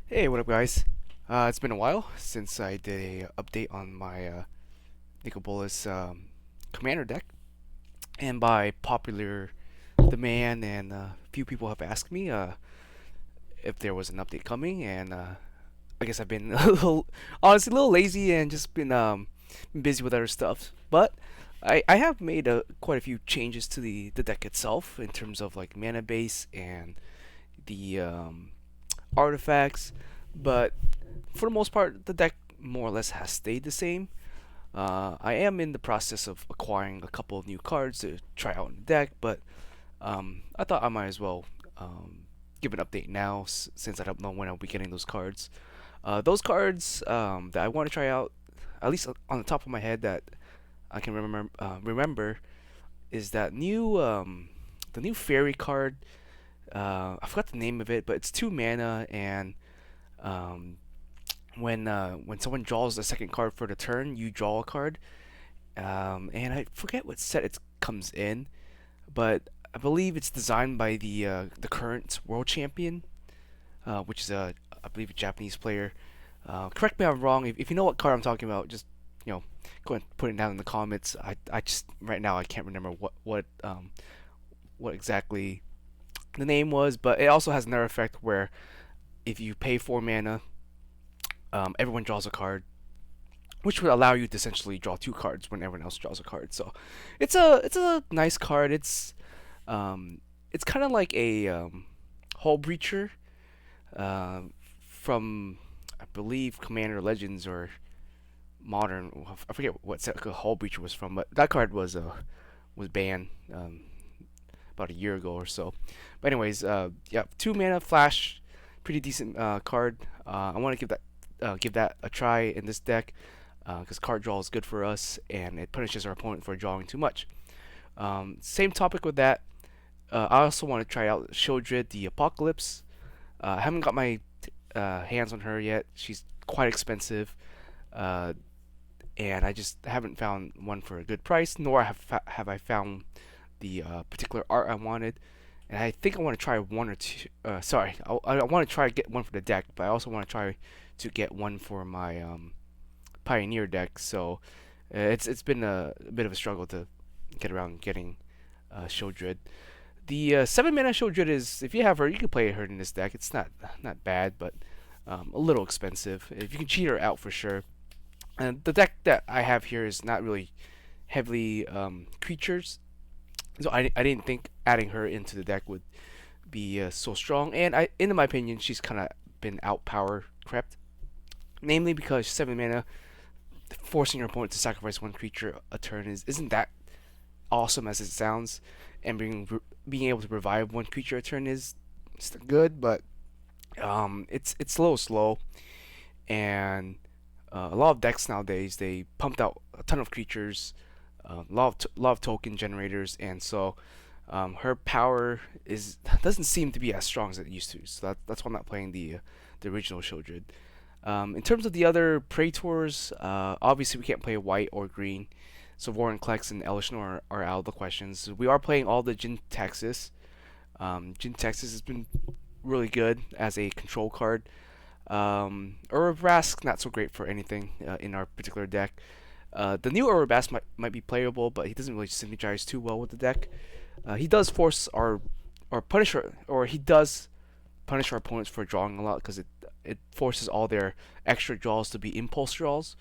Hey, what up, guys? It's been a while since I did a update on my Nicol Bolas commander deck, and by popular demand, and a few people have asked me if there was an update coming, and I guess I've been honestly, a little lazy and just been busy with other stuff. But I have made quite a few changes to the deck itself in terms of like mana base and the artifacts, but for the most part, the deck more or less has stayed the same. I am in the process of acquiring a couple of new cards to try out in the deck, but I thought I might as well give an update now since I don't know when I'll be getting those cards. Those cards that I want to try out, at least on the top of my head that I can remember, is that the new fairy card. I forgot the name of it, but it's 2 mana, and um, when someone draws a second card for the turn, you draw a card. And I forget what set it comes in, but I believe it's designed by the current world champion, which is I believe a Japanese player. Correct me if I'm wrong. If you know what card I'm talking about, just go and put it down in the comments. I just right now I can't remember what exactly the name was, but it also has another effect where if you pay 4 mana, everyone draws a card, which would allow you to essentially draw 2 cards when everyone else draws a card. So it's a nice card. It's kind of like a Hull Breacher uh, from I believe Commander Legends or Modern. I forget what set Hull Breacher was from, but that card was banned about a year ago or so. But anyways, yeah, 2 mana flash, pretty decent card. I want to give that a try in this deck because card draw is good for us and it punishes our opponent for drawing too much. Same topic with that. I also want to try out Shieldred the Apocalypse. I haven't got my hands on her yet. She's quite expensive, uh, and I just haven't found one for a good price. Nor have I found the particular art I wanted. And I think I want to try one or two. Sorry, I want to try to get one for the deck, but I also want to try to get one for my Pioneer deck. So it's been a bit of a struggle to get around getting Shieldred. The 7 mana Shieldred is, if you have her, you can play her in this deck. It's not bad, but a little expensive. If you can cheat her out for sure. And the deck that I have here is not really heavily creatures, so I didn't think adding her into the deck would be so strong. And in my opinion, she's kind of been out power crept, namely because 7 mana, forcing your opponent to sacrifice 1 creature a turn isn't that awesome as it sounds, and being able to revive 1 creature a turn is good, but it's a little slow, and a lot of decks nowadays they pumped out a ton of creatures, lot of token generators, and so her power is doesn't seem to be as strong as it used to. So that's why I'm not playing the original Shieldred. In terms of the other Praetors, obviously we can't play white or green, so Warren Klex and Elishnor are out of the questions. We are playing all the Jin Texas. Jin Texas has been really good as a control card. Urabrask not so great for anything in our particular deck. The new Urabrask might be playable, but he doesn't really synergize too well with the deck. He does force our or punish our, or he does punish our opponents for drawing a lot because it forces all their extra draws to be impulse draws,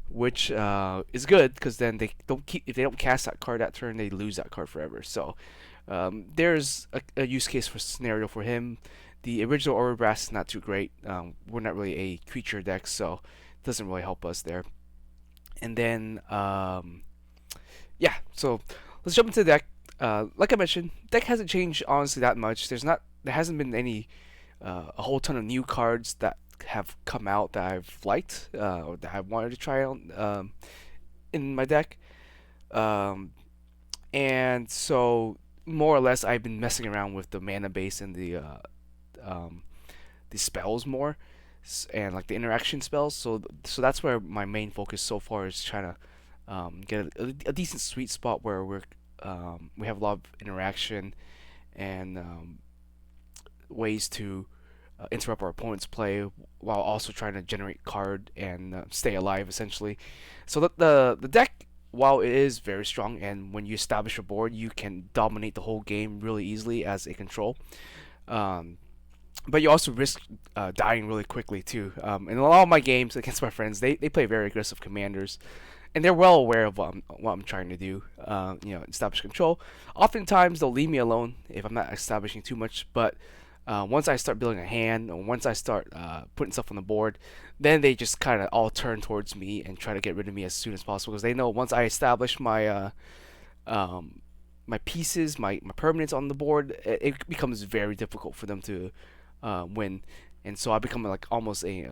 which is good because then they don't keep if they don't cast that card that turn, they lose that card forever. So there's a use case for scenario for him. The original Aura Brass is not too great. We're not really a creature deck, so it doesn't really help us there. And then yeah, so let's jump into the deck. Like I mentioned, deck hasn't changed honestly that much. There hasn't been any a whole ton of new cards that have come out that I've liked or that I wanted to try out in my deck. Um, and so more or less, I've been messing around with the mana base and um, the spells more, and like the interaction spells. So that's where my main focus so far is trying to get a decent sweet spot where we have a lot of interaction and ways to interrupt our opponent's play while also trying to generate card and stay alive essentially. So the deck, while it is very strong, and when you establish a board, you can dominate the whole game really easily as a control. Um, but you also risk dying really quickly too. In a lot of my games against my friends, they play very aggressive commanders, and they're well aware of what I'm trying to do. Establish control. Oftentimes they'll leave me alone if I'm not establishing too much, but once I start building a hand, or once I start putting stuff on the board, then they just kind of all turn towards me and try to get rid of me as soon as possible because they know once I establish um, my pieces, my permanents on the board, it becomes very difficult for them to win, and so I become like almost a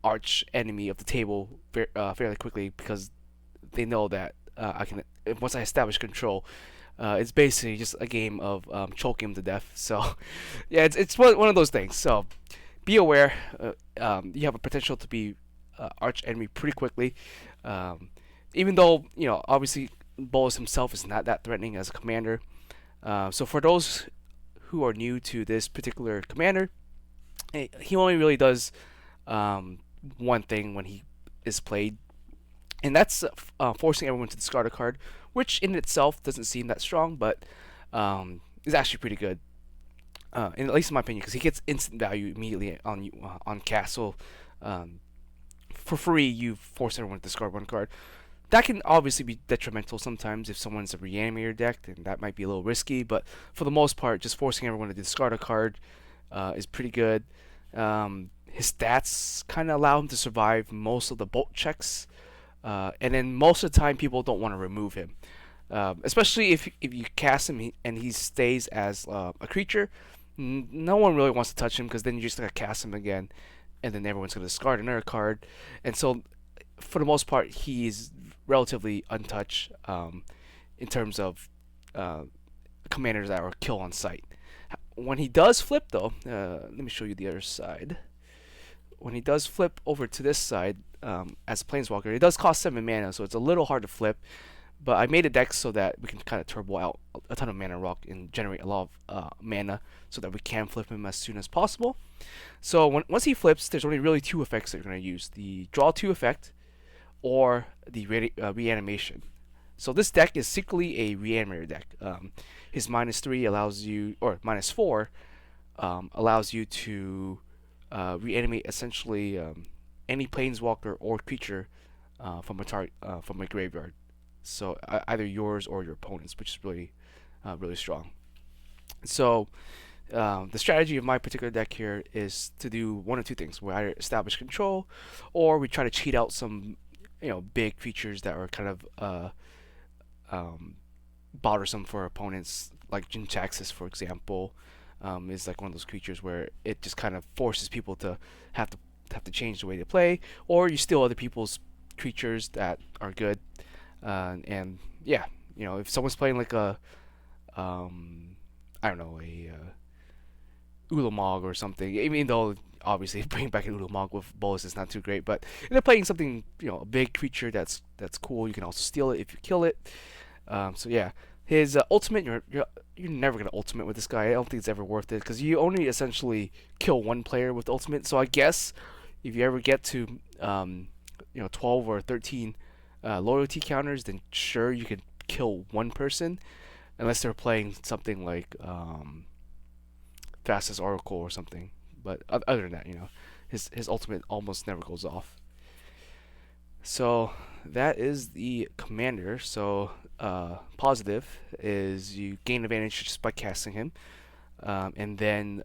arch enemy of the table fairly quickly because they know that I can once I establish control. It's basically just a game of choking him to death. So, yeah, it's one of those things. So, be aware. You have a potential to be arch enemy pretty quickly. Um, Even though obviously Bolas himself is not that threatening as a commander. So for those who are new to this particular commander, he only really does one thing when he is played, and that's forcing everyone to discard a card, which in itself doesn't seem that strong, but is actually pretty good. At least in my opinion, because he gets instant value immediately on cast. So for free, you force everyone to discard one card. That can obviously be detrimental sometimes if someone's a reanimator deck, then that might be a little risky. But for the most part, just forcing everyone to discard a card is pretty good. His stats kind of allow him to survive most of the bolt checks, and then most of the time people don't want to remove him, especially if you cast him and he stays as a creature. No one really wants to touch him because then you just gotta cast him again, and then everyone's gonna discard another card, and so for the most part he's relatively untouched in terms of commanders that are kill on sight. When he does flip, though, let me show you the other side. When he does flip over to this side as a Planeswalker, it does cost 7 mana, so it's a little hard to flip. But I made a deck so that we can kind of turbo out a ton of mana rock and generate a lot of mana so that we can flip him as soon as possible. So once he flips, there's only really 2 effects that you're going to use. The draw 2 effect or the reanimation. So this deck is secretly a reanimator deck. His -3 allows you, or -4 allows you to reanimate essentially any planeswalker or creature from a graveyard. So either yours or your opponent's, which is really strong. So the strategy of my particular deck here is to do one of 2 things. We either establish control, or we try to cheat out some big creatures that are kind of bothersome for opponents, like Jinchaxis, for example, is like one of those creatures where it just kind of forces people to have to change the way they play, or you steal other people's creatures that are good, and yeah, if someone's playing like a I don't know, a Ulamog or something, even though obviously bringing back an Ulamog with Bolas is not too great, but if they're playing something, a big creature that's cool, you can also steal it if you kill it. So yeah, his ultimate, you're never gonna ultimate with this guy. I don't think it's ever worth it because you only essentially kill one player with ultimate. So I guess if you ever get to 12 or 13 loyalty counters, then sure you can kill one person, unless they're playing something like Fastest Oracle or something. But other than that, his ultimate almost never goes off. So that is the commander. So positive is you gain advantage just by casting him, and then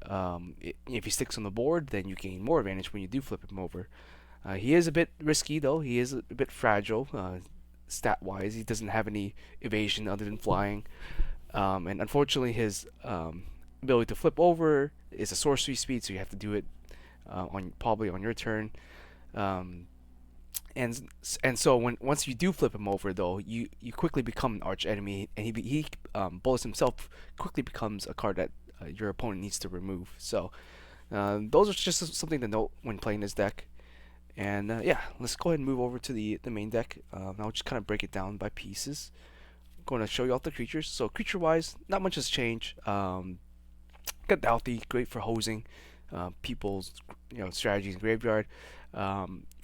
if he sticks on the board, then you gain more advantage when you do flip him over. He is a bit risky though. He is a bit fragile stat-wise. He doesn't have any evasion other than flying, and unfortunately his ability to flip over is a sorcery speed, so you have to do it probably on your turn. And so once you do flip him over, though, you quickly become an arch enemy, and he Bolas himself quickly becomes a card that your opponent needs to remove. So those are just something to note when playing this deck. And yeah, let's go ahead and move over to the main deck. I'll just kind of break it down by pieces. I'm going to show you all the creatures. So creature-wise, not much has changed. Got Doughty, great for hosing. people's strategies in graveyard.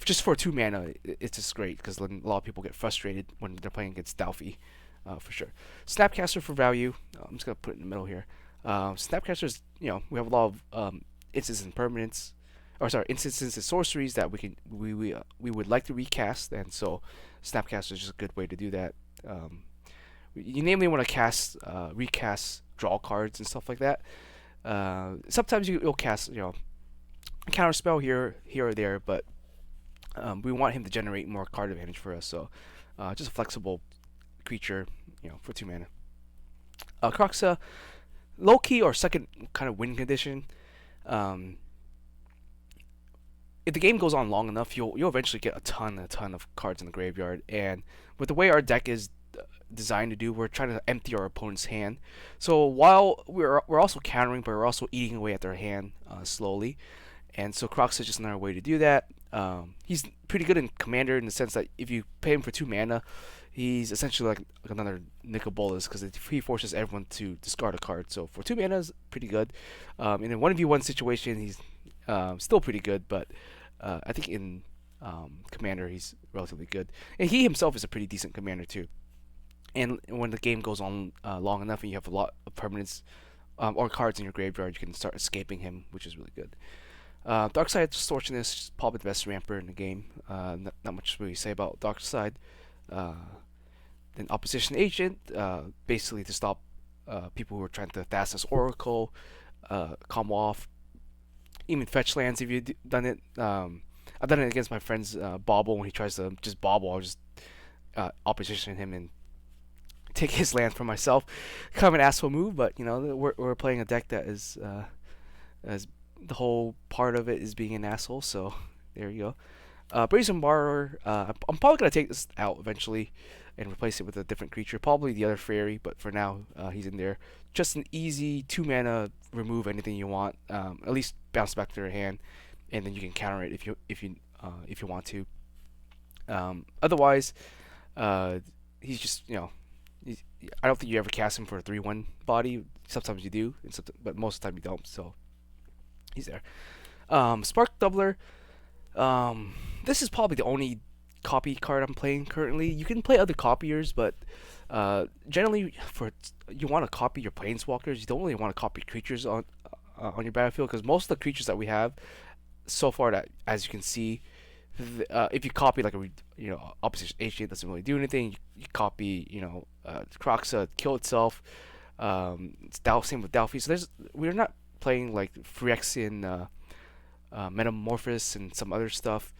Just for 2 mana, it's just great because a lot of people get frustrated when they're playing against Dalfi, for sure. Snapcaster for value. I'm just gonna put it in the middle here. Snapcasters, we have a lot of instances and permanents, or sorry, instances and sorceries that we would like to recast, and so Snapcaster is just a good way to do that. You namely want to recast draw cards and stuff like that. Sometimes you'll cast, a counter spell here or there, but we want him to generate more card advantage for us. So, just a flexible creature, for 2 mana. Croxa, low key or second kind of win condition. Um, if the game goes on long enough, you'll eventually get a ton of cards in the graveyard. And with the way our deck is designed to do, we're trying to empty our opponent's hand. So while we're also countering, but we're also eating away at their hand slowly. And so Crocs is just another way to do that. He's pretty good in Commander in the sense that if you pay him for 2 mana, he's essentially like another Nicol Bolas because he forces everyone to discard a card. So for 2 mana, is pretty good. In a 1v1 situation, he's still pretty good, but I think in Commander he's relatively good. And he himself is a pretty decent Commander too. And when the game goes on long enough and you have a lot of permanents or cards in your graveyard, you can start escaping him, which is really good. Darkside Distortionist is probably the best ramper in the game. Not much to really say about Darkside. Then Opposition Agent, basically to stop people who are trying to Thassa's Oracle, calm off, even fetch lands if you've done it. I've done it against my friend's Bobble when he tries to just Bobble. I'll just opposition him and take his land for myself. Kind of an asshole move, but we're playing a deck that is as the whole part of it is being an asshole. So there you go. Brazen Borrower. I'm probably gonna take this out eventually and replace it with a different creature, probably the other fairy. But for now, he's in there. Just an easy 2 mana remove anything you want. At least bounce back to your hand, and then you can counter it if you want to. Otherwise, he's just I don't think you ever cast him for a 3/1 body. Sometimes you do, but most of the time you don't. So he's there. Spark Doubler. This is probably the only copy card I'm playing currently. You can play other copiers, but generally, you want to copy your planeswalkers. You don't really want to copy creatures on your battlefield because most of the creatures that we have so far, that as you can see, if you copy like a opposition agent, doesn't really do anything. You copy Croxa, kill itself. It's same with Delphi. So we're not playing like Phyrexian Metamorphosis and some other stuff,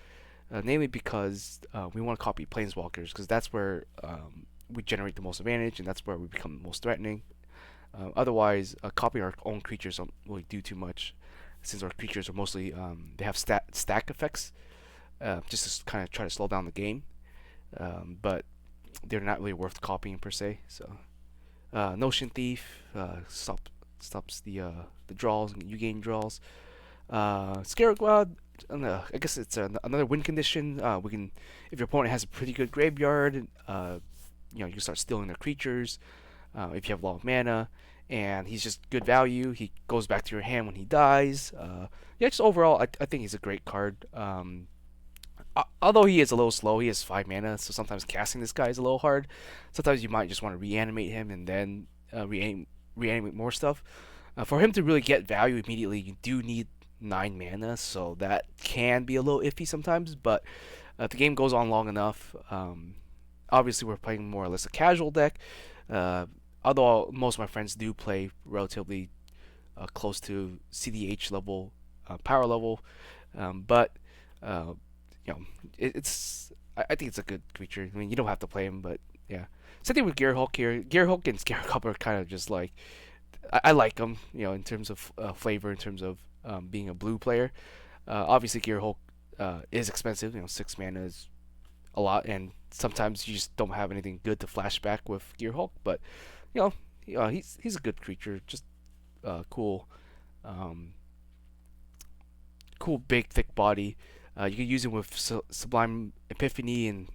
namely because we want to copy Planeswalkers because that's where we generate the most advantage and that's where we become the most threatening. Otherwise, copying our own creatures don't really do too much, since our creatures are mostly they have stack effects, just to kind of try to slow down the game, but they're not really worth copying per se. So, Notion Thief stops the draws, and you gain draws. Scarab, I guess it's another win condition. We can, if your opponent has a pretty good graveyard, you can start stealing their creatures. If you have a lot of mana, and he's just good value, he goes back to your hand when he dies. Just overall, I think he's a great card. Although he is a little slow, he has 5 mana, so sometimes casting this guy is a little hard. Sometimes you might just want to reanimate him and then reanimate more stuff. For him to really get value immediately, you do need 9 mana, so that can be a little iffy sometimes. But if the game goes on long enough, obviously we're playing more or less a casual deck. Although most of my friends do play relatively close to CDH level, power level, but I think it's a good creature. I mean, you don't have to play him, but yeah. Same thing with Gear Hulk here. Gear Hulk and Scarab are kind of just like I like them, in terms of flavor, in terms of being a blue player. Obviously, Gear Hulk is expensive. 6 mana is a lot, and sometimes you just don't have anything good to flash back with Gear Hulk. But he's a good creature, just cool, cool big thick body. You can use him with Sublime Epiphany and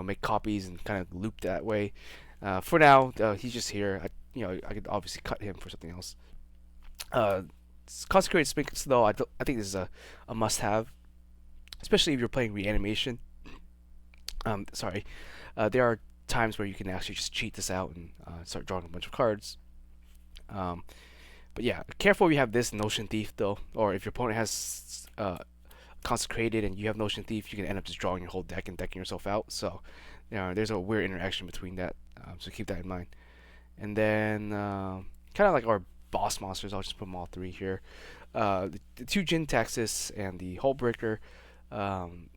make copies and kind of loop that way. For now, he's just here. I could obviously cut him for something else. Consecrated Sphinx, though, I think this is a must-have, especially if you're playing Reanimation. Sorry, there are times where you can actually just cheat this out and start drawing a bunch of cards. Um, but yeah, careful if you have this Notion Thief though, or if your opponent has Consecrated and you have Notion Thief, you can end up just drawing your whole deck and decking yourself out. So, there's a weird interaction between that. So keep that in mind. And then, kind of like our boss monsters, I'll just put them all three here. The two Jin Taxis and the Hullbreaker. Um,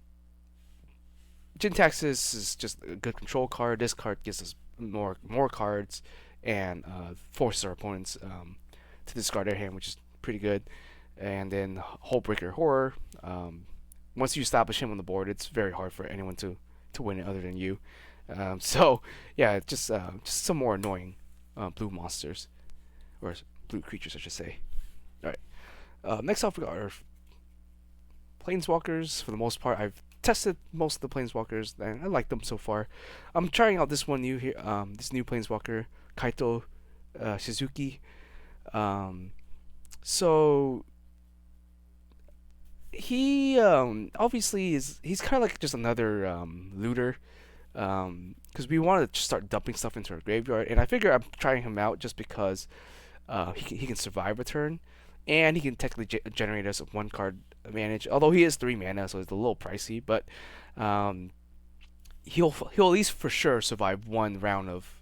Jin Taxis is just a good control card. This card gives us more cards and forces our opponents to discard their hand, which is pretty good. And then Hullbreaker Horror. Once you establish him on the board, it's very hard for anyone to win it other than you. So yeah, just some more annoying blue monsters or blue creatures, I should say. All right. Next off, we got our Planeswalkers. For the most part, I've tested most of the Planeswalkers and I like them so far. I'm trying out this one new here. This new Planeswalker, Kaito Shizuki. So he obviously he's kind of like just another looter, because we wanted to start dumping stuff into our graveyard, and I figure I'm trying him out just because he can survive a turn, and he can technically generate us a one card advantage. Although he is 3 mana, so it's a little pricey, but he'll at least for sure survive one round of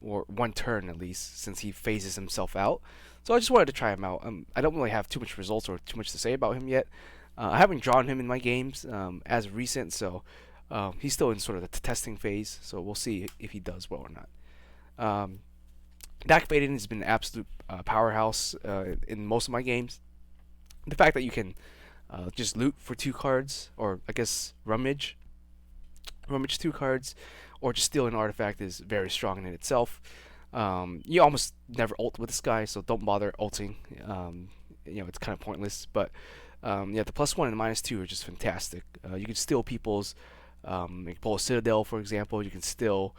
or one turn at least, since he phases himself out. So I just wanted to try him out. I don't really have too much results or too much to say about him yet. I haven't drawn him in my games as recent, so he's still in sort of the testing phase. So we'll see if he does well or not. Dak Vaden has been an absolute powerhouse in most of my games. The fact that you can just loot for 2 cards, or I guess rummage 2 cards, or just steal an artifact is very strong in itself. You almost never ult with this guy, so don't bother ulting. It's kind of pointless. But yeah, the +1 and the -2 are just fantastic. You can steal people's, like Bolas Citadel, for example. You can steal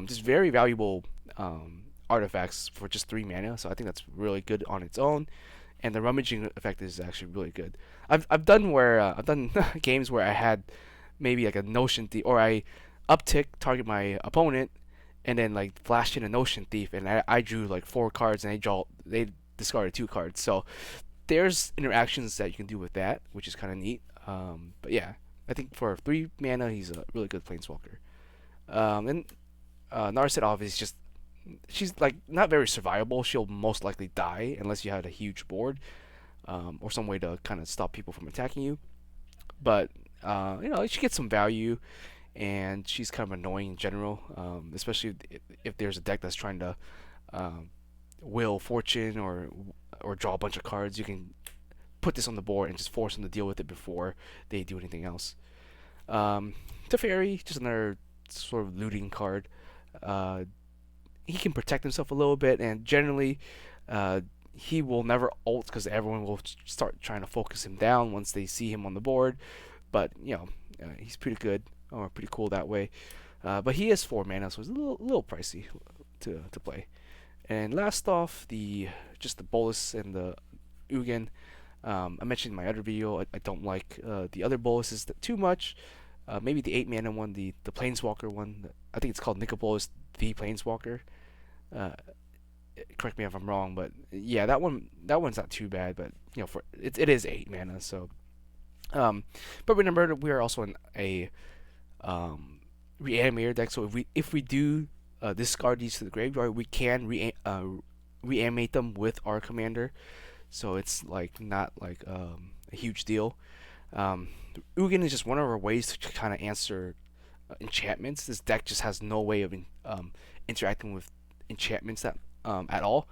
just very valuable artifacts for just 3 mana. So I think that's really good on its own. And the rummaging effect is actually really good. I've done games where I had maybe like a Notion Thief, or I uptick target my opponent and then like flashed in a Notion Thief, and I drew like 4 cards and they discarded 2 cards. So there's interactions that you can do with that, which is kind of neat. But yeah, I think for 3 mana he's a really good planeswalker. And Narsetov is just, she's like not very survivable. She'll most likely die unless you had a huge board, or some way to kind of stop people from attacking you. But she gets some value, and she's kind of annoying in general, especially if there's a deck that's trying to will fortune or draw a bunch of cards. You can put this on the board and just force them to deal with it before they do anything else. Teferi, just another sort of looting card. He can protect himself a little bit, and generally he will never ult because everyone will start trying to focus him down once they see him on the board. But he's pretty good, or pretty cool that way. But he is 4 mana, so it's a little pricey to play. And last off, just the Bolas and the Ugin. I mentioned in my other video, I don't like the other Bolases too much. Maybe the 8 mana one, the Planeswalker one. I think it's called Nicol, the Planeswalker. Correct me if I'm wrong, but yeah, that one's not too bad. But for it is 8 mana, so. But remember, we are also in a reanimator deck, so if we do discard these to the graveyard, we can reanimate them with our commander. So it's like not like a huge deal. Ugin is just one of our ways to kind of answer enchantments. This deck just has no way of interacting with enchantments that at all.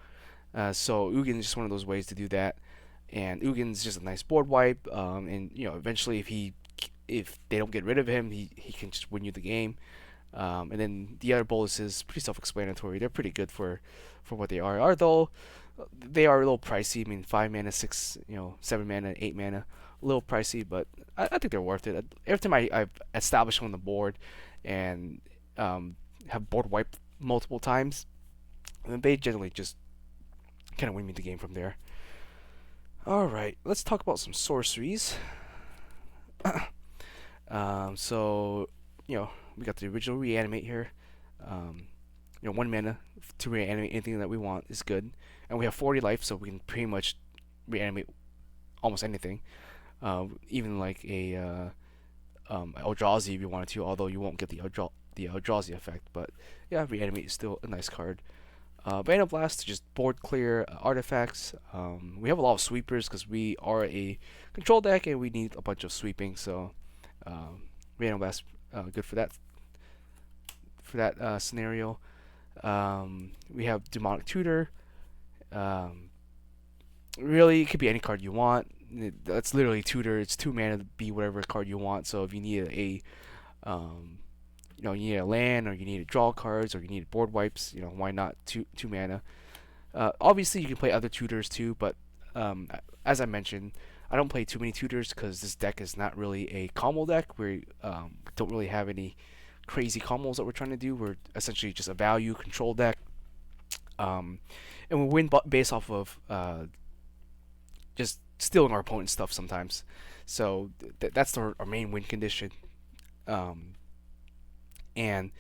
So Ugin is just one of those ways to do that. And Ugin's just a nice board wipe. And eventually, if they don't get rid of him, he can just win you the game. And then the other Bolas is pretty self-explanatory. They're pretty good for what they are. Although they are a little pricey. I mean, 5 mana, 6, 7 mana, 8 mana, a little pricey, but I think they're worth it. Every time I've established them on the board and have board wiped multiple times, and they generally just kind of win me the game from there. Alright, let's talk about some sorceries. So, we got the original reanimate here. Um, 1 mana to reanimate anything that we want is good. And we have 40 life, so we can pretty much reanimate almost anything. Even like a Eldrazi if you wanted to, although you won't get the Eldrazi effect. But yeah, reanimate is still a nice card. Banner Blast, just board clear artifacts. We have a lot of sweepers because we are a control deck and we need a bunch of sweeping. So, Banner Blast, good for that scenario. We have Demonic Tutor. Really, it could be any card you want. That's literally Tutor. It's 2 mana to be whatever card you want. So if you need you need a land, or you need to draw cards, or you need board wipes, why not two mana? Obviously, you can play other tutors too, but as I mentioned, I don't play too many tutors because this deck is not really a combo deck. We don't really have any crazy combos that we're trying to do. We're essentially just a value control deck, and we win based off of just stealing our opponent's stuff sometimes. So that's our main win condition. And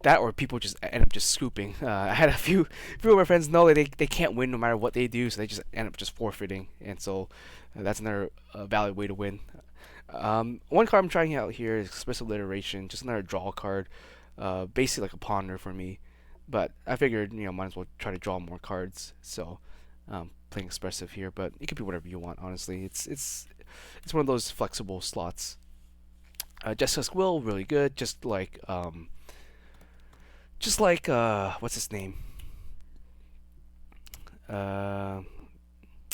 that, or people just end up just scooping. I had a few of my friends know that they can't win no matter what they do, so they just end up just forfeiting, and so that's another valid way to win. One card I'm trying out here is Expressive Alliteration, just another draw card, basically like a ponder for me, but I figured might as well try to draw more cards, so playing Expressive here, but it could be whatever you want. Honestly, it's one of those flexible slots. Jessica's Will, really good, just like what's his name?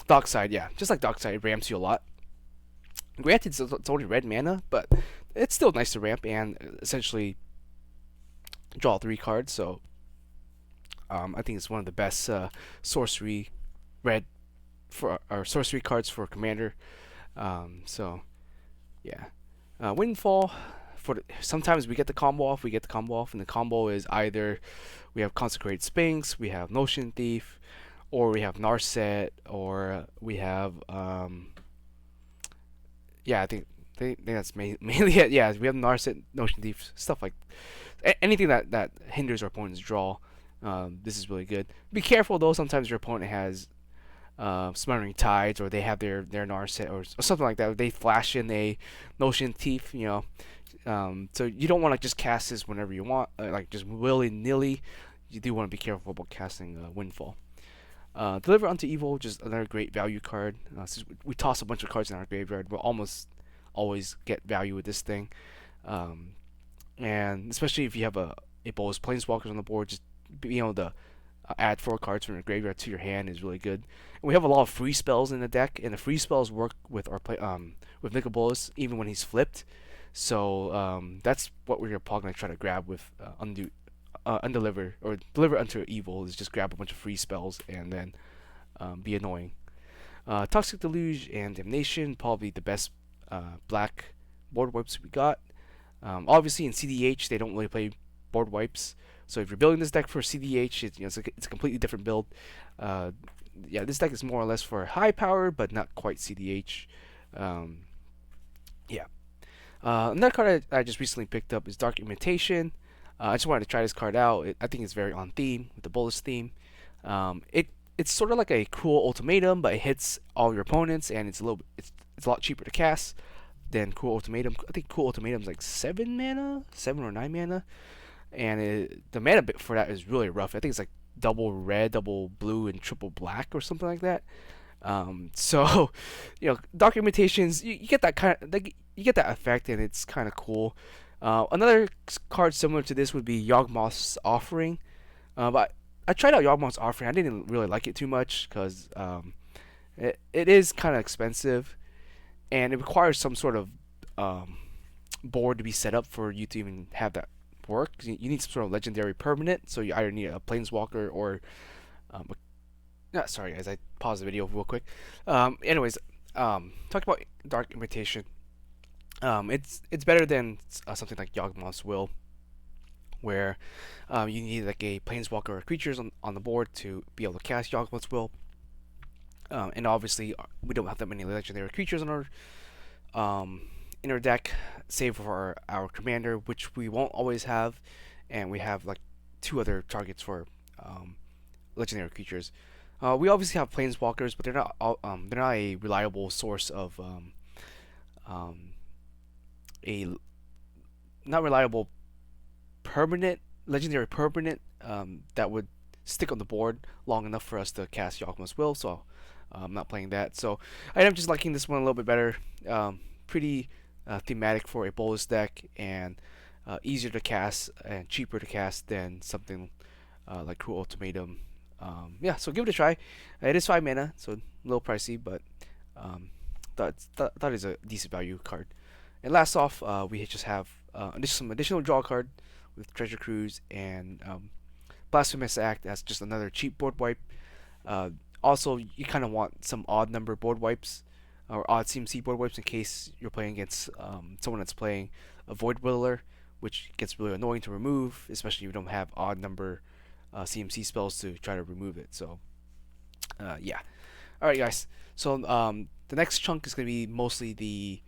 Dockside, yeah, just like Dockside ramps you a lot. Granted, it's only red mana, but it's still nice to ramp and essentially draw 3 cards. So I think it's one of the best sorcery red for or sorcery cards for Commander. So yeah, Windfall. Sometimes we get the combo off. And the combo is either we have Consecrated Sphinx, we have Notion Thief, or we have Narset, or we have I think that's mainly it. Yeah, we have Narset, Notion Thief, stuff like anything that hinders our opponent's draw. This is really good. Be careful though. Sometimes your opponent has Smothering Tides, or they have their Narset or something like that. They flash in a Notion Thief, so you don't want to just cast this whenever you want, like just willy nilly. You do want to be careful about casting Windfall. Deliver Unto Evil, just another great value card. Since we toss a bunch of cards in our graveyard, we'll almost always get value with this thing. And especially if you have a Bolas Planeswalkers on the board, just being able to add 4 cards from your graveyard to your hand is really good. And we have a lot of free spells in the deck, and the free spells work with our with Nicol Bolas even when he's flipped. So that's what we're probably gonna try to grab with undeliver or deliver unto evil, is just grab a bunch of free spells and then be annoying. Toxic Deluge and Damnation, probably the best black board wipes we got. Obviously in CDH they don't really play board wipes, so if you're building this deck for CDH, it's a completely different build. This deck is more or less for high power, but not quite CDH. Yeah. Another card I just recently picked up is Dark Imitation. I just wanted to try this card out. I think it's very on theme with the Bolas theme. It's sort of like a Cruel Ultimatum, but it hits all your opponents, and it's a lot cheaper to cast than Cruel Ultimatum. I think Cruel Ultimatum is like 7 or 9 mana, and the mana bit for that is really rough. I think it's like double red, double blue, and triple black or something like that. So, Dark Imitations, you get that kind of you get that effect, and it's kind of cool. Another card similar to this would be Yawgmoth's Offering, but I tried out Yawgmoth's Offering. I didn't really like it too much because it is kind of expensive, and it requires some sort of board to be set up for you to even have that work. You need some sort of legendary permanent, so you either need a Planeswalker or sorry guys, I paused the video real quick. Anyways, talk about Dark Imitation. It's better than something like Yawgmoth's Will, where you need like a Planeswalker or creatures on the board to be able to cast Yawgmoth's Will. And obviously we don't have that many legendary creatures um, in our deck, save for our commander, which we won't always have, and we have like two other targets for um, legendary creatures. We obviously have planeswalkers, but they're not a reliable source of um, a not reliable permanent legendary permanent that would stick on the board long enough for us to cast Yakuma's Will. So I'm not playing that. So I am just liking this one a little bit better. Pretty thematic for a Bolas deck, and easier to cast and cheaper to cast than something like Cruel Ultimatum. Yeah, so give it a try. It is 5 mana, so a little pricey, but that is a decent value card. And last off, we just have some additional draw card with Treasure Cruise and Blasphemous Act as just another cheap board wipe. Also, you kind of want some odd number board wipes or odd CMC board wipes in case you're playing against someone that's playing a Void Whittler, which gets really annoying to remove, especially if you don't have odd number CMC spells to try to remove it. So, yeah. All right, guys. So the next chunk is going to be mostly the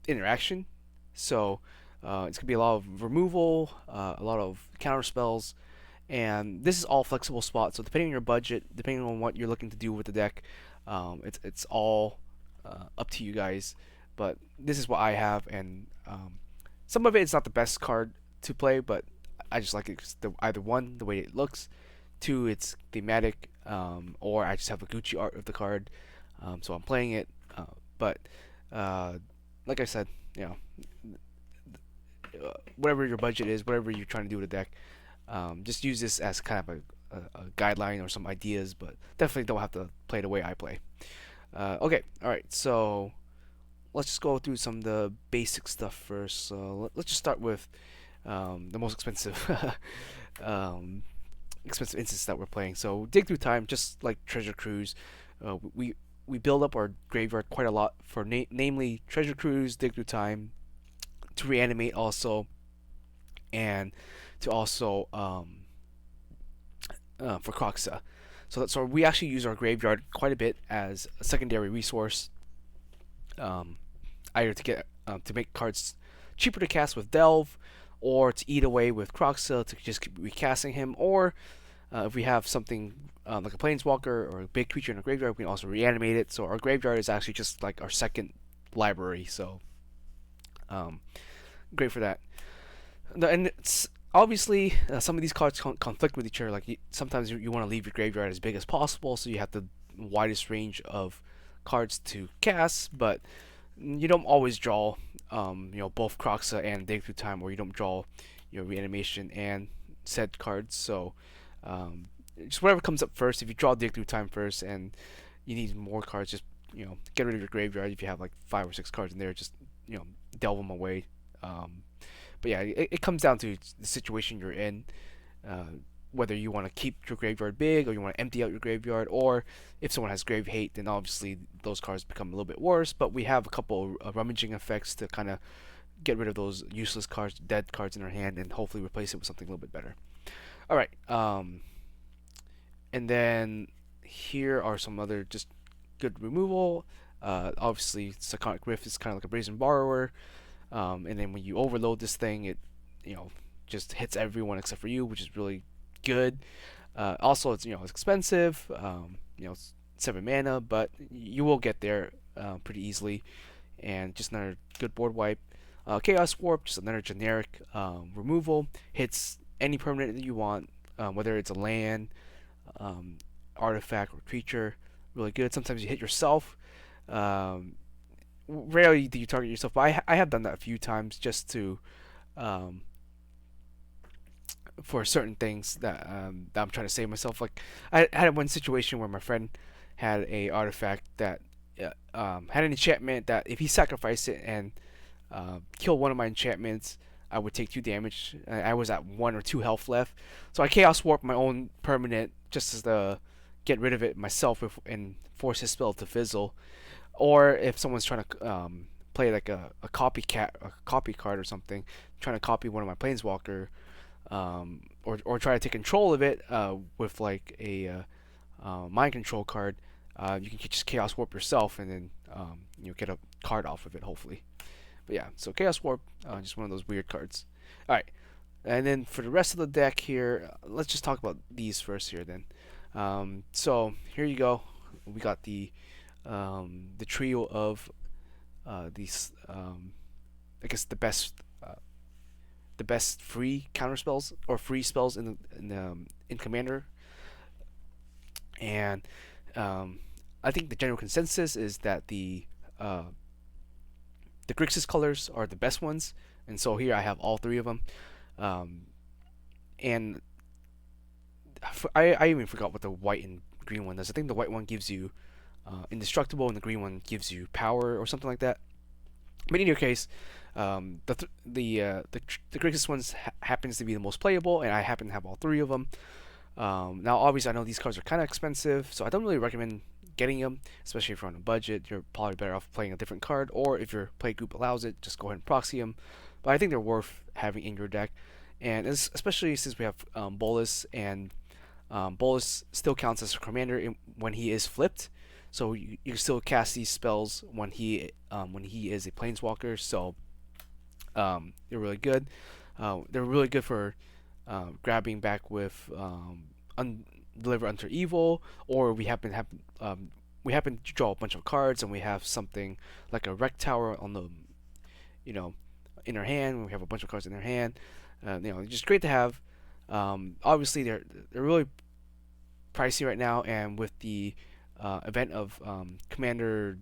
interaction. So it's going to be a lot of removal, a lot of counter spells, and this is all flexible spots. So depending on your budget, depending on what you're looking to do with the deck, it's all up to you guys. But this is what I have, and some of it is not the best card to play, but I just like it 'cause either one, the way it looks, two, it's thematic, or I just have a Gucci art of the card, so I'm playing it. But like I said, you know, whatever your budget is, whatever you're trying to do with a deck, just use this as kind of a guideline or some ideas, but definitely don't have to play the way I play. Okay, all right, so let's just go through some of the basic stuff first. So let's just start with the most expensive expensive instance that we're playing. So dig through time, just like Treasure Cruise, we build up our graveyard quite a lot for namely Treasure Cruise, dig through time, to reanimate also, and to also for Croxa. So we actually use our graveyard quite a bit as a secondary resource, either to get to make cards cheaper to cast with Delve, or to eat away with Croxa to just keep recasting him, or if we have something like a Planeswalker or a big creature in our graveyard, we can also reanimate it. So our graveyard is actually just like our second library. So great for that. And it's obviously some of these cards conflict with each other. Like sometimes you want to leave your graveyard as big as possible, so you have the widest range of cards to cast, but you don't always draw both Croxa and Dig Through Time, or you don't draw reanimation and said cards. So just whatever comes up first. If you draw Dig Through Time first and you need more cards, just get rid of your graveyard. If you have like 5 or 6 cards in there, just delve them away. But yeah, it comes down to the situation you're in, whether you want to keep your graveyard big or you want to empty out your graveyard, or if someone has grave hate, then obviously those cards become a little bit worse. But we have a couple of rummaging effects to kind of get rid of those useless cards, dead cards in our hand, and hopefully replace it with something a little bit better. All right, and then here are some other just good removal. Obviously, Psychotic Rift is kind of like a Brazen Borrower. And then when you overload this thing, it just hits everyone except for you, which is really good. Also, it's it's expensive. It's 7 mana, but you will get there pretty easily. And just another good board wipe. Chaos Warp, just another generic removal. Hits any permanent that you want, whether it's a land, artifact, or creature. Really good. Sometimes you hit yourself. Rarely do you target yourself, but I have done that a few times just to for certain things that I'm trying to save myself. Like I had one situation where my friend had a artifact that had an enchantment that if he sacrificed it and killed one of my enchantments, I would take 2 damage. I was at 1 or 2 health left, so I Chaos Warped my own permanent just as to get rid of it myself and force his spell to fizzle. Or if someone's trying to play like a copy card or something, trying to copy one of my Planeswalker, or try to take control of it with like a mind control card, you can just Chaos Warp yourself and then get a card off of it, hopefully. But yeah, so Chaos Warp, just one of those weird cards. All right, and then for the rest of the deck here, let's just talk about these first here then. So here you go. We got the trio of these, I guess the best free counter spells or free spells in Commander, and I think the general consensus is that the Grixis colors are the best ones, and so here I have all three of them. Um, and I even forgot what the white and green one does. I think the white one gives you indestructible, and the green one gives you power or something like that. But in your case, the Grixis ones happens to be the most playable, and I happen to have all three of them. Now, obviously, I know these cards are kind of expensive, so I don't really recommend getting them, especially if you're on a budget. You're probably better off playing a different card, or if your play group allows it, just go ahead and proxy them. But I think they're worth having in your deck, and especially since we have Bolas, and Bolas still counts as a commander when he is flipped. So you still cast these spells when he is a planeswalker. So they're really good. They're really good for grabbing back with Deliver Unto Evil, or we happen to draw a bunch of cards and we have something like a Wreck Tower on the you know in our hand. We have a bunch of cards in our hand. Just great to have. Obviously, they're really pricey right now, and with the event of Commander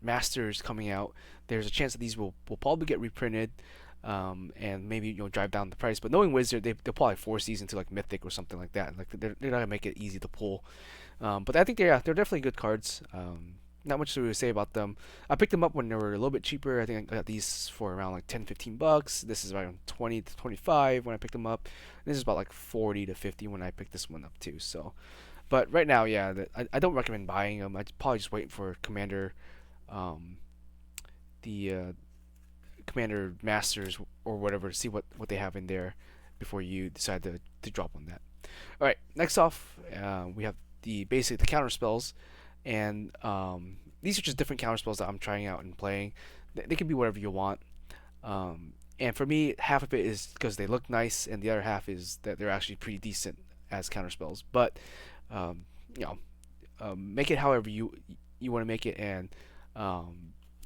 Masters coming out, there's a chance that these will probably get reprinted, and maybe drive down the price. But knowing Wizard, they'll probably force these into like Mythic or something like that. Like they're not gonna make it easy to pull. But I think they're definitely good cards. Not much to really say about them. I picked them up when they were a little bit cheaper. I think I got these for around like 10-15 bucks. This is around 20 to 25 when I picked them up. This is about like 40 to 50 when I picked this one up too. So, but right now, yeah, I don't recommend buying them. I'd probably just wait for Commander, um, the Commander Masters or whatever to see what they have in there before you decide to drop on that. All right, next off, we have basically the counter spells, and these are just different counter spells that I'm trying out and playing. They can be whatever you want. And for me, half of it is because they look nice, and the other half is that they're actually pretty decent as counter spells. But um, you know, make it however you want to make it, and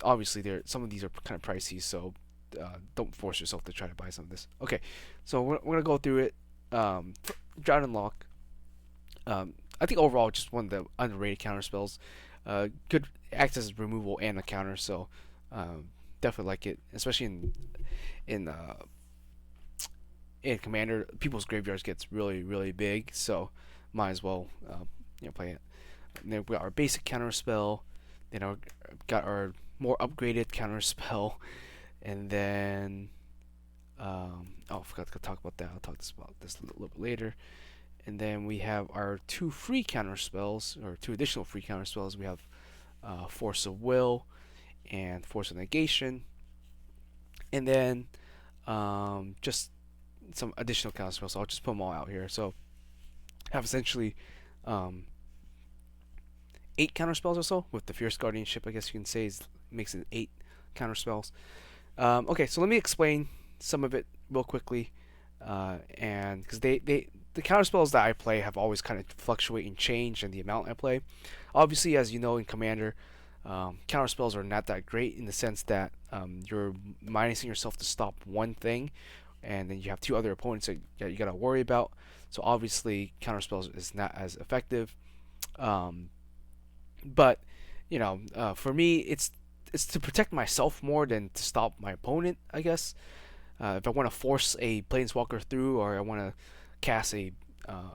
obviously some of these are kind of pricey, so don't force yourself to try to buy some of this. Okay, so we're gonna go through it. Drown and Lock. I think overall just one of the underrated counter spells. Good acts as removal and a counter, so definitely like it, especially in in Commander. People's graveyards gets really big, so might as well play it. And then we got our basic counter spell. Then got our more upgraded counter spell, and then I forgot to talk about that. I'll talk about this a little bit later. And then we have our two free counter spells, or two additional free counter spells. We have Force of Will and Force of Negation, and then just some additional counter spells. So I'll just put them all out here. So I have essentially 8 counter spells or so, with the Fierce Guardianship, I guess you can say, makes it 8 counter spells. Okay, so let me explain some of it real quickly, and because the counter spells that I play have always kind of fluctuate and change in the amount I play. Obviously, as you know, in Commander, counter spells are not that great in the sense that you're minusing yourself to stop one thing, and then you have 2 other opponents that you gotta worry about. So obviously, counter spells is not as effective. But for me, it's to protect myself more than to stop my opponent, I guess. If I want to force a planeswalker through, or I want to cast a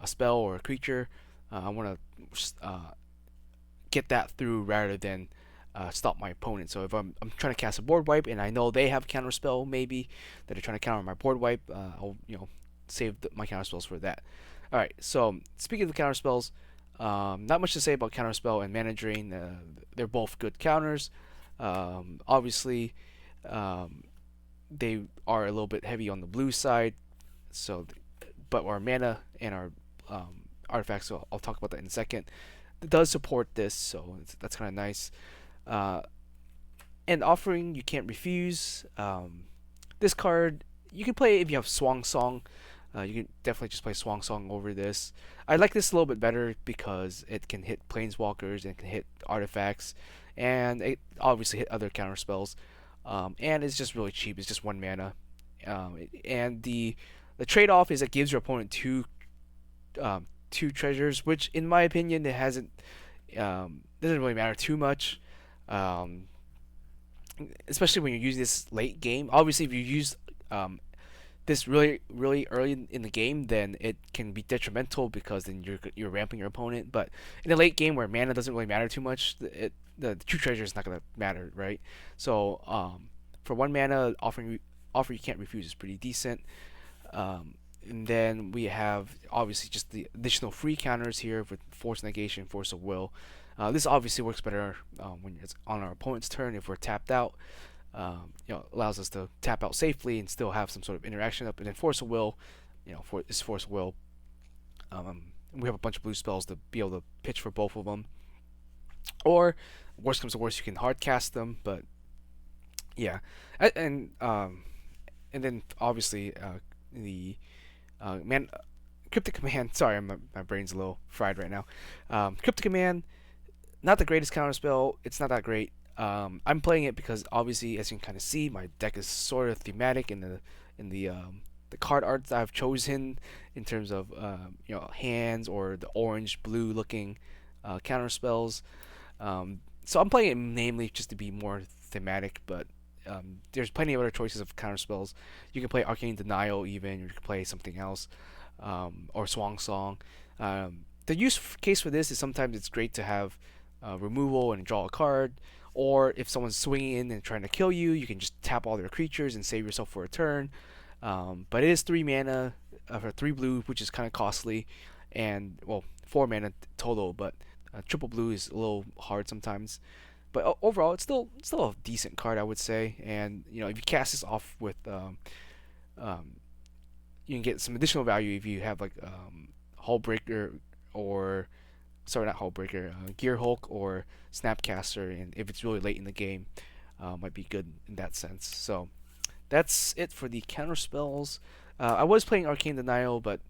spell or a creature, I want to get that through rather than stop my opponent. So if I'm trying to cast a board wipe and I know they have a counter spell maybe that are trying to counter my board wipe, I'll save my counter spells for that. All right. So speaking of counter spells, not much to say about counterspell and mana drain. They're both good counters. Obviously, they are a little bit heavy on the blue side. So, but our mana and artifacts, so I'll talk about that in a second. It does support this, so that's kind of nice. Uh, and offering you can't refuse. This card you can play if you have Swang Song. You can definitely just play Swang Song over this. I like this a little bit better because it can hit Planeswalkers and it can hit artifacts, and it obviously hit other counter spells. And it's just really cheap. It's just 1 mana, and the trade off is it gives your opponent two treasures, which in my opinion it hasn't doesn't really matter too much. Um, Especially when you're using this late game. Obviously, if you use um, this really early in the game, then it can be detrimental because then you're ramping your opponent. But in a late game where mana doesn't really matter too much, the true treasure is not gonna matter, right? So for 1 mana, offer you can't refuse is pretty decent. And then we have obviously just the additional free counters here with Force Negation, Force of Will. This obviously works better when it's on our opponent's turn if we're tapped out. Allows us to tap out safely and still have some sort of interaction up. And then Force of Will, Force of Will. We have a bunch of blue spells to be able to pitch for both of them. Or worst comes to worst, you can hard cast them. But yeah, and then obviously the man Cryptic Command. Sorry, my brain's a little fried right now. Cryptic Command, not the greatest counterspell. It's not that great. I'm playing it because obviously, as you can kind of see, my deck is sort of thematic in the card art that I've chosen in terms of hands or the orange blue looking counter spells. So I'm playing it namely just to be more thematic, but there's plenty of other choices of counter spells. You can play Arcane Denial even, or you can play something else, or Swang Song. The use case for this is sometimes it's great to have removal and draw a card, or if someone's swinging in and trying to kill you, you can just tap all their creatures and save yourself for a turn. But it is 3 mana for 3 blue, which is kind of costly, and well, 4 mana total. But triple blue is a little hard sometimes. But overall, it's still a decent card, I would say. And if you cast this off with, you can get some additional value if you have like Hullbreaker or sorry, not Hullbreaker, Gear Hulk or Snapcaster, and if it's really late in the game, might be good in that sense. So that's it for the counter spells. I was playing Arcane Denial, but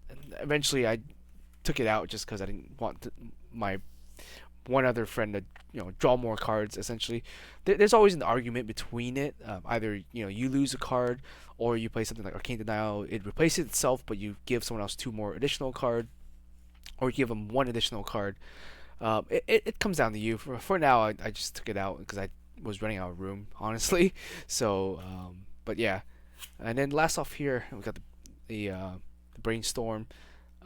eventually I took it out just because I didn't want my one other friend to draw more cards. Essentially, there's always an argument between it. Either you lose a card, or you play something like Arcane Denial. It replaces itself, but you give someone else 2 more additional card, or you give them 1 additional card. It comes down to you. For now, I just took it out because I was running out of room, honestly. So, but yeah. And then last off here, we got the brainstorm.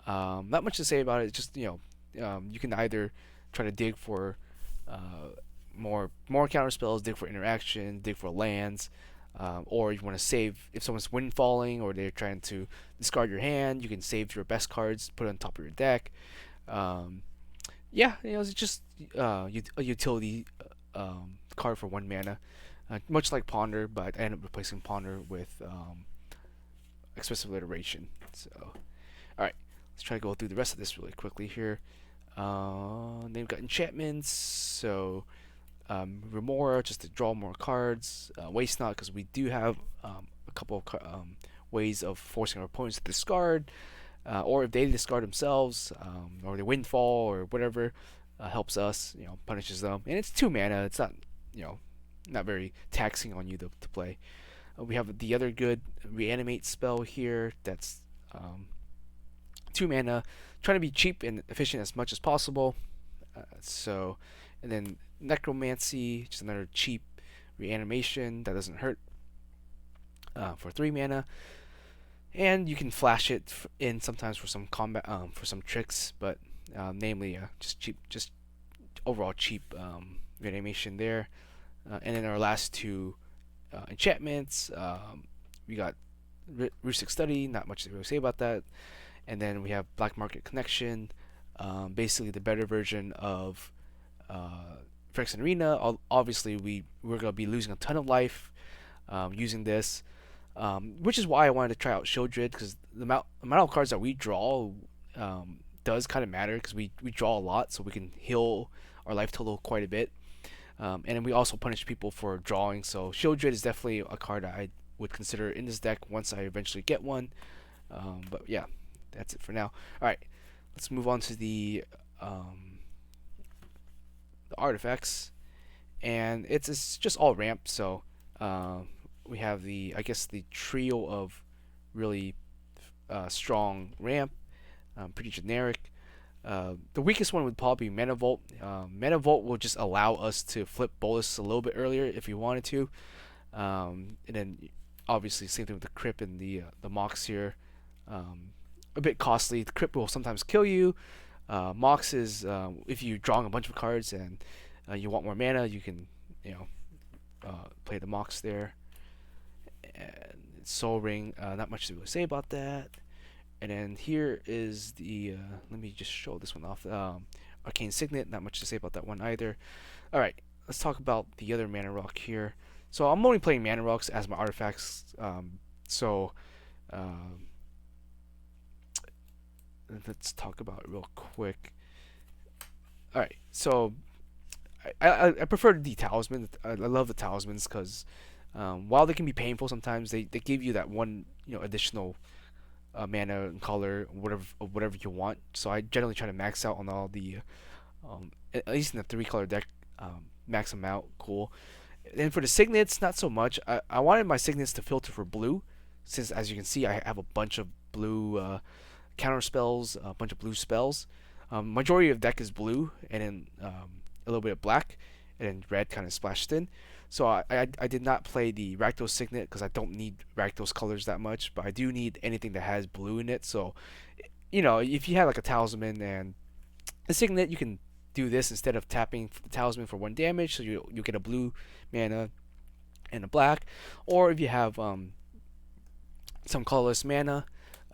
Not much to say about it. It's just you can either try to dig for more counter spells, dig for interaction, dig for lands, or you want to save if someone's windfalling or they're trying to discard your hand. You can save your best cards, put it on top of your deck. It's just a utility card for 1 mana, much like Ponder, but I ended up replacing Ponder with Expressive Alliteration. So, all right, let's try to go through the rest of this really quickly here. Then we've got enchantments, so Remora just to draw more cards. Waste Not because we do have a couple of ways of forcing our opponents to discard, or if they discard themselves, or they windfall or whatever, helps us, punishes them. And it's 2 mana. It's not not very taxing on you to play. We have the other good Reanimate spell here. That's 2 mana, trying to be cheap and efficient as much as possible. And then Necromancy, just another cheap reanimation that doesn't hurt, for 3 mana. And you can flash it in sometimes for some combat, for some tricks, but namely just cheap, just overall cheap reanimation there. And then our last 2 enchantments, we got Rustic Study. Not much to really say about that. And then we have Black Market Connection, basically the better version of Phyrexian Arena. Obviously, we're going to be losing a ton of life using this, which is why I wanted to try out Shieldred, because the amount of cards that we draw does kind of matter because we draw a lot, so we can heal our life total quite a bit. And then we also punish people for drawing, so Shield Dread is definitely a card that I would consider in this deck once I eventually get one. But yeah, that's it for now. Alright, let's move on to the artifacts. And it's just all ramp, so we have I guess the trio of really strong ramp, pretty generic. The weakest one would probably be Mana Vault. Mana Vault will just allow us to flip Bolas a little bit earlier if we wanted to. And then obviously same thing with the Crypt and the Mox here. A bit costly. The Crypt will sometimes kill you. Mox is if you're drawing a bunch of cards and you want more mana, you can play the Mox there. And Soul Ring, not much to really say about that. And then here is let me just show this one off. Arcane Signet, not much to say about that one either. Alright, let's talk about the other Mana Rock here. So I'm only playing Mana Rocks as my artifacts. Let's talk about it real quick. Alright, so I prefer the Talisman. I love the Talismans because while they can be painful sometimes, they give you that one additional mana and color, whatever you want. So I generally try to max out on all the, at least in the 3-color deck, max them out. Cool. And for the signets, not so much. I wanted my signets to filter for blue, since as you can see, I have a bunch of blue counter spells, a bunch of blue spells. Majority of the deck is blue, and then a little bit of black, and then red kind of splashed in. So I did not play the Rakdos Signet because I don't need Rakdos colors that much, but I do need anything that has blue in it. So, if you have like a Talisman and a Signet, you can do this instead of tapping the Talisman for 1 damage, so you get a blue mana and a black. Or if you have some colorless mana,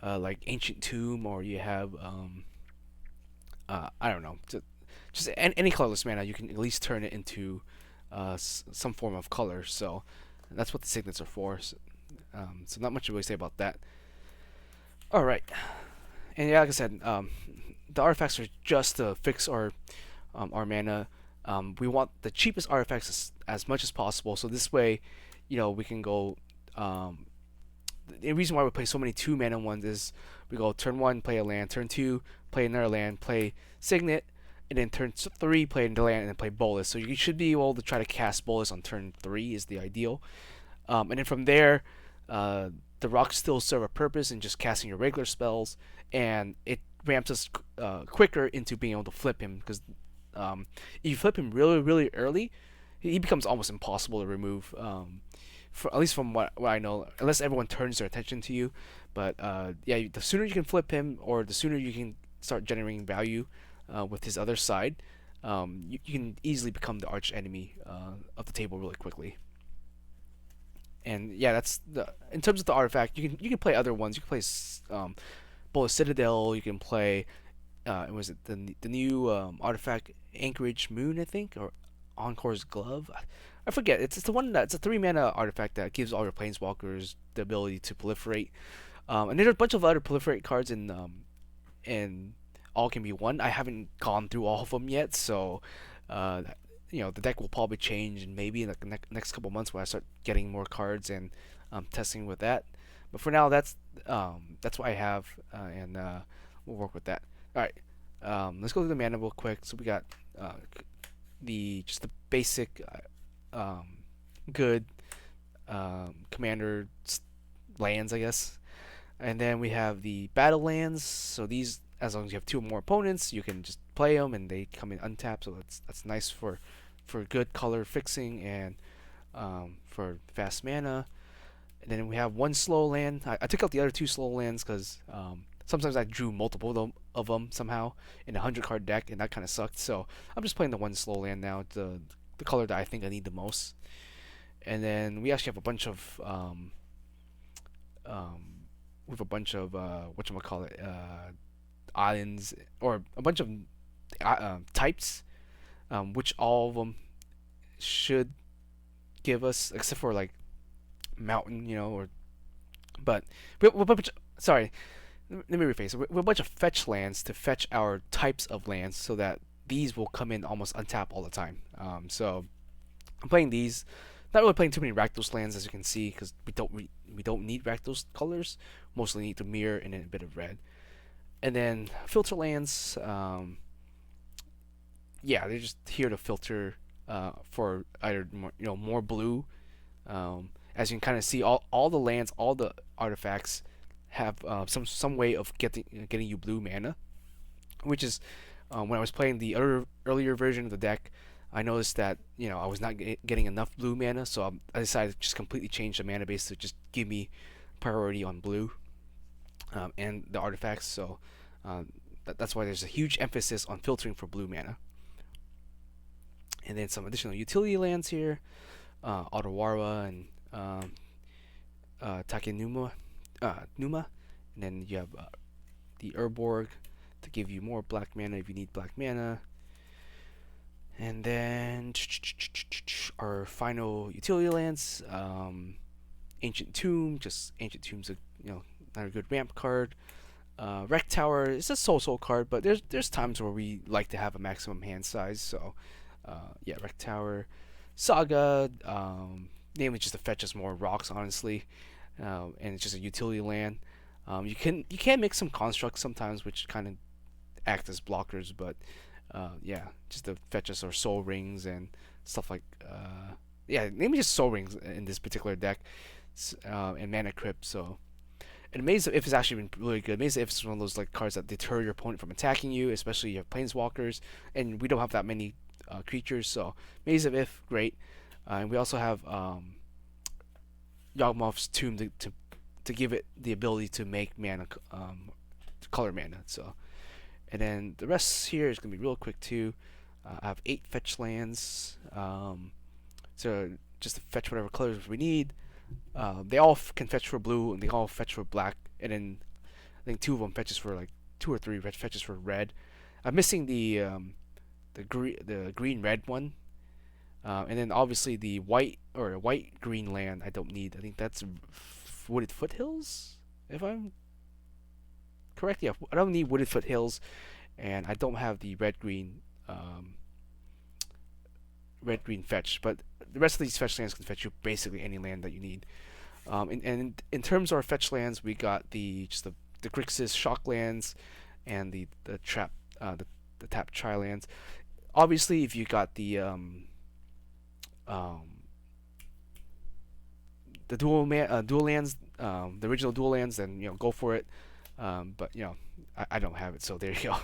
like Ancient Tomb, or you have I don't know, just any colorless mana, you can at least turn it into some form of color. So that's what the signets are for. So not much to really say about that. All right, and yeah, like I said, the artifacts are just to fix our mana. We want the cheapest artifacts as much as possible. So this way, we can go. The reason why we play so many 2-mana ones is we go turn 1, play a land, turn 2, play another land, play Signet, and then turn 3, play the land, and then play Bolas. So you should be able to try to cast Bolas on turn 3 is the ideal. And then from there, the rocks still serve a purpose in just casting your regular spells, and it ramps us quicker into being able to flip him, because if you flip him really, really early, he becomes almost impossible to remove. At least from what I know, unless everyone turns their attention to you. But yeah, the sooner you can flip him, or the sooner you can start generating value with his other side, you can easily become the arch enemy of the table really quickly. And yeah, in terms of the artifact, you can play other ones. You can play Bolas Citadel. You can play was it the new artifact Anchorage Moon, I think, or Encore's Glove. I forget. It's the one it's a 3-mana artifact that gives all your planeswalkers the ability to proliferate. And there's a bunch of other proliferate cards in All Can Be One. I haven't gone through all of them yet, so the deck will probably change, and maybe in the next couple months when I start getting more cards and testing with that. But for now, that's what I have, and we'll work with that. All right, let's go through the mana real quick. So we got the basic good commander lands, I guess. And then we have the battle lands. So these, as long as you have 2 or more opponents, you can just play them and they come in untapped. So that's nice for good color fixing and for fast mana. And then we have 1 slow land. I took out the other 2 slow lands because sometimes I drew multiple of them somehow in a 100-card deck, and that kind of sucked. So I'm just playing the 1 slow land now, the color that I think I need the most. And then we actually have a bunch of whatchamacallit, islands, or a bunch of types, which all of them should give us, except for like mountain, sorry, let me rephrase. We're a bunch of fetch lands to fetch our types of lands, so that these will come in almost untap all the time. So I'm playing these. Not really playing too many Rakdos lands, as you can see, because we don't need Rakdos colors. Mostly need to mirror and then a bit of red. And then filter lands. Yeah, they're just here to filter for either more blue. As you can kind of see, all the lands, all the artifacts have some way of getting you blue mana, which is when I was playing the earlier version of the deck, I noticed that I was not getting enough blue mana, so I decided to just completely change the mana base to just give me priority on blue and the artifacts. So that's why there's a huge emphasis on filtering for blue mana. And then some additional utility lands here, Otawara and Takenuma, Numa, and then you have the Urborg to give you more black mana if you need black mana. And then our final utility lands, Ancient Tomb. Just Ancient Tomb's a not a good ramp card. Wreck Tower is a so-so card, but there's times where we like to have a maximum hand size. So yeah, Wreck Tower, Saga. Namely just to fetch us more rocks, honestly, and it's just a utility land. You can make some constructs sometimes, which kind of act as blockers, but yeah, just to fetch us our soul rings and stuff like yeah, maybe just soul rings in this particular deck, and mana crypt. So, and Maze of If has actually been really good. Maze of If is one of those like cards that deter your opponent from attacking you, especially you have planeswalkers, and we don't have that many creatures. So Maze of If, great. And we also have Yawgmoth's Tomb to give it the ability to make mana, color mana. So, and then the rest here is gonna be real quick too. I have 8 fetch lands, so just to fetch whatever colors we need. They all can fetch for blue, and they all fetch for black. And then I think 2 of them fetches for like 2 or 3 fetches for red. I'm missing the green red one. And then obviously the white green land I don't need. I think that's Wooded Foothills, if I'm correct. Yeah, I don't need Wooded Foothills, and I don't have the red green fetch. But the rest of these fetch lands can fetch you basically any land that you need. And in terms of our fetch lands, we got the Grixis shock lands and the trap the tap tri lands. Obviously, if you got the dual lands, the original dual lands, then go for it. But I don't have it, so there you go.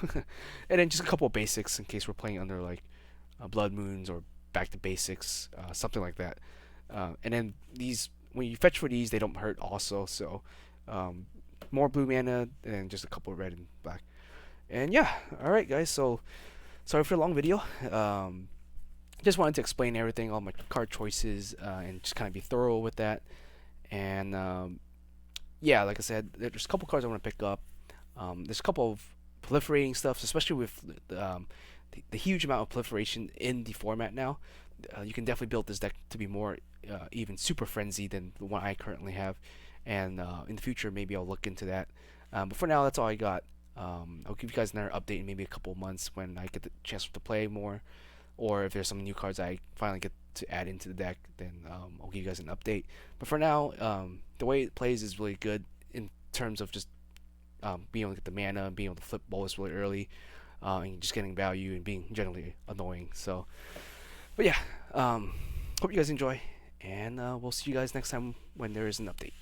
And then just a couple of basics in case we're playing under like Blood Moons or Back to Basics, something like that. And then these, when you fetch for these, they don't hurt also. So more blue mana and just a couple of red and black. And yeah, all right, guys. So sorry for the long video. Just wanted to explain everything, all my card choices, and just kind of be thorough with that. And yeah, like I said, there's a couple cards I want to pick up. There's a couple of proliferating stuff, especially with the huge amount of proliferation in the format now. You can definitely build this deck to be more even super frenzy than the one I currently have. And in the future, maybe I'll look into that. But for now, that's all I got. I'll give you guys another update in maybe a couple months when I get the chance to play more, or if there's some new cards I finally get to add into the deck, then I'll give you guys an update. But for now, the way it plays is really good in terms of just being able to get the mana, being able to flip Bolas really early, and just getting value and being generally annoying. So, but yeah, hope you guys enjoy, and we'll see you guys next time when there is an update.